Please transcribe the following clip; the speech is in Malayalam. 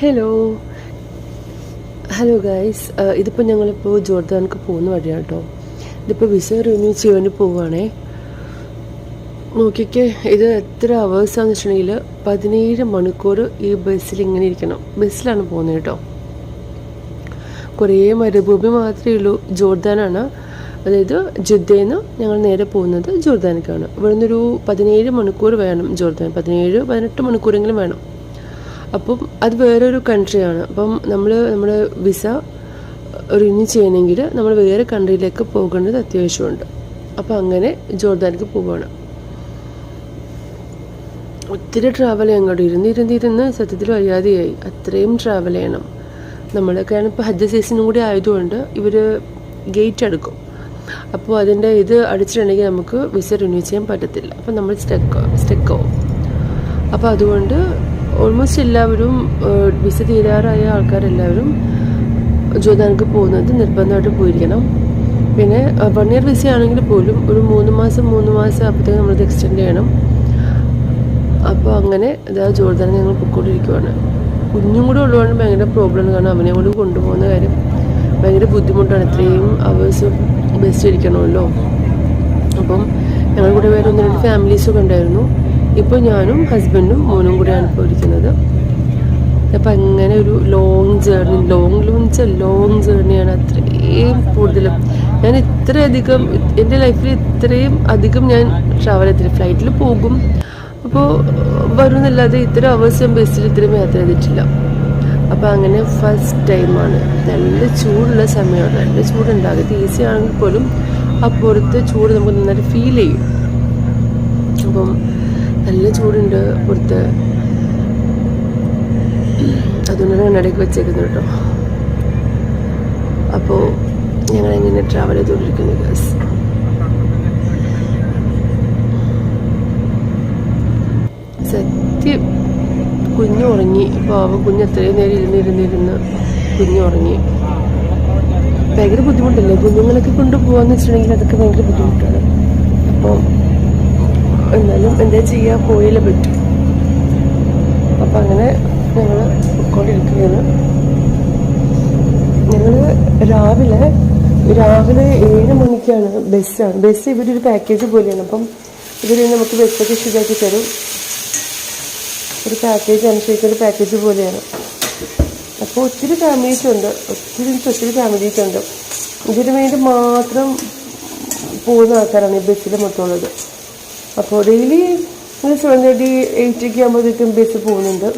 ഹലോ ഹലോ ഗൈസ്, ഇതിപ്പോൾ ഞങ്ങളിപ്പോൾ ജോർദാനിക്ക് പോകുന്ന വഴിയാണ് കേട്ടോ. ഇതിപ്പോൾ വിസ റിന്യൂ ചെയ്യാൻ വേണ്ടി പോവുകയാണേ. നോക്കിക്കേ, ഇത് എത്ര അവേഴ്സാന്ന് വെച്ചിട്ടുണ്ടെങ്കിൽ 17 മണിക്കൂർ ഈ ബസ്സിൽ ഇങ്ങനെ ഇരിക്കണം. ബസ്സിലാണ് പോകുന്നത് കേട്ടോ. കുറേ മരുഭൂമി മാത്രമേ ഉള്ളൂ. ജോർദാനാണ്, അതായത് ജിദ്ദയിൽ നിന്ന് ഞങ്ങൾ നേരെ പോകുന്നത് ജോർദാനിക്കാണ്. ഇവിടെ നിന്നൊരു 17 മണിക്കൂർ വേണം ജോർദാൻ, 17-18 മണിക്കൂറെങ്കിലും വേണം. അപ്പം അത് വേറൊരു കൺട്രിയാണ്. അപ്പം നമ്മുടെ വിസ റിന്യൂ ചെയ്യണമെങ്കിൽ നമ്മൾ വേറെ കൺട്രിയിലേക്ക് പോകേണ്ടത് അത്യാവശ്യമുണ്ട്. അപ്പം അങ്ങനെ ജോർദാനിക്ക് പോവുകയാണ്. ഒത്തിരി ട്രാവൽ ചെയ്യാൻ അങ്ങോട്ട് ഇരുന്നിരുന്ന് സത്യത്തിൽ വയ്യാതെയായി. അത്രയും ട്രാവൽ ചെയ്യണം നമ്മൾ. കാരണം ഇപ്പോൾ ഹജ്ജ് സീസണും കൂടി ആയതുകൊണ്ട് ഇവർ ഗേറ്റ് എടുക്കും. അപ്പോൾ അതിൻ്റെ ഇത് അടിച്ചിട്ടുണ്ടെങ്കിൽ നമുക്ക് വിസ റിന്യൂ ചെയ്യാൻ പറ്റത്തില്ല. അപ്പം നമ്മൾ സ്റ്റെക്കാവും. അപ്പോൾ അതുകൊണ്ട് ഓൾമോസ്റ്റ് എല്ലാവരും വിസ തീരാറായ ആൾക്കാരെല്ലാവരും ജോർദാനിക്ക് പോകുന്നത് നിർബന്ധമായിട്ട് പോയിരിക്കണം. പിന്നെ 1 ഇയർ വിസ ആണെങ്കിൽ പോലും ഒരു 3 മാസം ആകുമ്പോഴത്തേക്ക് നമ്മളത് എക്സ്റ്റെൻഡ് ചെയ്യണം. അപ്പോൾ അങ്ങനെ ഇതാ ജോർദാനിൽ ഞങ്ങൾ പൊയ്ക്കൊണ്ടിരിക്കുവാണ്. കുഞ്ഞും കൂടെ ഉള്ളതുകൊണ്ട് ഭയങ്കര പ്രോബ്ലമാണ്. കാരണം അവനെ കൂടി കൊണ്ടുപോകുന്ന കാര്യം ഭയങ്കര ബുദ്ധിമുട്ടാണ്. ഇത്രയും അവേഴ്സ് ബെസ്റ്റ് ഇരിക്കണമല്ലോ. അപ്പം ഞങ്ങൾ കൂടെ വേറെ 1-2 ഫാമിലീസൊക്കെ ഉണ്ടായിരുന്നു. ഇപ്പോൾ ഞാനും ഹസ്ബൻഡും മോനും കൂടെയാണ് ഇപ്പോൾ ഇരിക്കുന്നത്. അപ്പം അങ്ങനെ ഒരു ലോങ് ജേർണിയാണ്. അത്രയും കൂടുതലും ഞാൻ ഇത്രയധികം എൻ്റെ ലൈഫിൽ ഇത്രയും അധികം ഞാൻ ട്രാവൽ ചെയ്തില്ല. ഫ്ലൈറ്റിൽ പോകും, അപ്പോൾ വരുന്നല്ലാതെ ഇത്ര അവേഴ്സ് ഞാൻ ബസ്സിൽ ഇത്രയും യാത്ര ചെയ്തിട്ടില്ല. അപ്പോൾ അങ്ങനെ ഫസ്റ്റ് ടൈമാണ്. നല്ല ചൂടുള്ള സമയമാണ്. നല്ല ചൂടുണ്ടാകും. ഈസി ആണെങ്കിൽ പോലും ആ പുറത്ത് ചൂട് നമുക്ക് നന്നായിട്ട് ഫീൽ ചെയ്യും. അപ്പം നല്ല ചൂടുണ്ട് പുറത്ത്. അതുകൊണ്ടാണ് കണ്ണടയ്ക്ക് വെച്ചേക്കുന്നത് കേട്ടോ. അപ്പോൾ ഞങ്ങളെങ്ങനെ ട്രാവൽ ചെയ്തുകൊണ്ടിരിക്കുന്നു ഗൈസ്. സത്യം കുഞ്ഞു ഉറങ്ങി. പാവം കുഞ്ഞ് അത്രയും നേരം ഇരുന്നിരുന്ന് കുഞ്ഞു ഉറങ്ങി. ഭയങ്കര ബുദ്ധിമുട്ടല്ലേ കുഞ്ഞുങ്ങളൊക്കെ കൊണ്ടുപോകാന്ന് വെച്ചിട്ടുണ്ടെങ്കിൽ? അതൊക്കെ ഭയങ്കര ബുദ്ധിമുട്ടാണ്. അപ്പോൾ എന്നാലും എന്താ ചെയ്യുക, പോയാലേ പറ്റും. അപ്പം അങ്ങനെ ഞങ്ങൾ പൊയ്ക്കൊണ്ടിരിക്കുകയാണ്. ഞങ്ങൾ രാവിലെ 7 മണിക്കാണ് ബസ്സാണ്. ബസ് ഇവരൊരു പാക്കേജ് പോലെയാണ്. അപ്പം ഇവർ നമുക്ക് ബസ്സൊക്കെ ശരിയാക്കി തരും. ഒരു പാക്കേജ് അനുസരിച്ച് ഒരു പാക്കേജ് പോലെയാണ്. അപ്പോൾ ഒത്തിരി ഫാമിലീസ് ഉണ്ട്. ഇതിനു വേണ്ടി മാത്രം പോകുന്ന ആൾക്കാരാണ് ഈ ബസ്സിൽ മൊത്തമുള്ളത്. അപ്പോൾ ഡെയിലി 7:30-8 ആകുമ്പോഴത്തേക്കും ബസ് പോകുന്നുണ്ട്.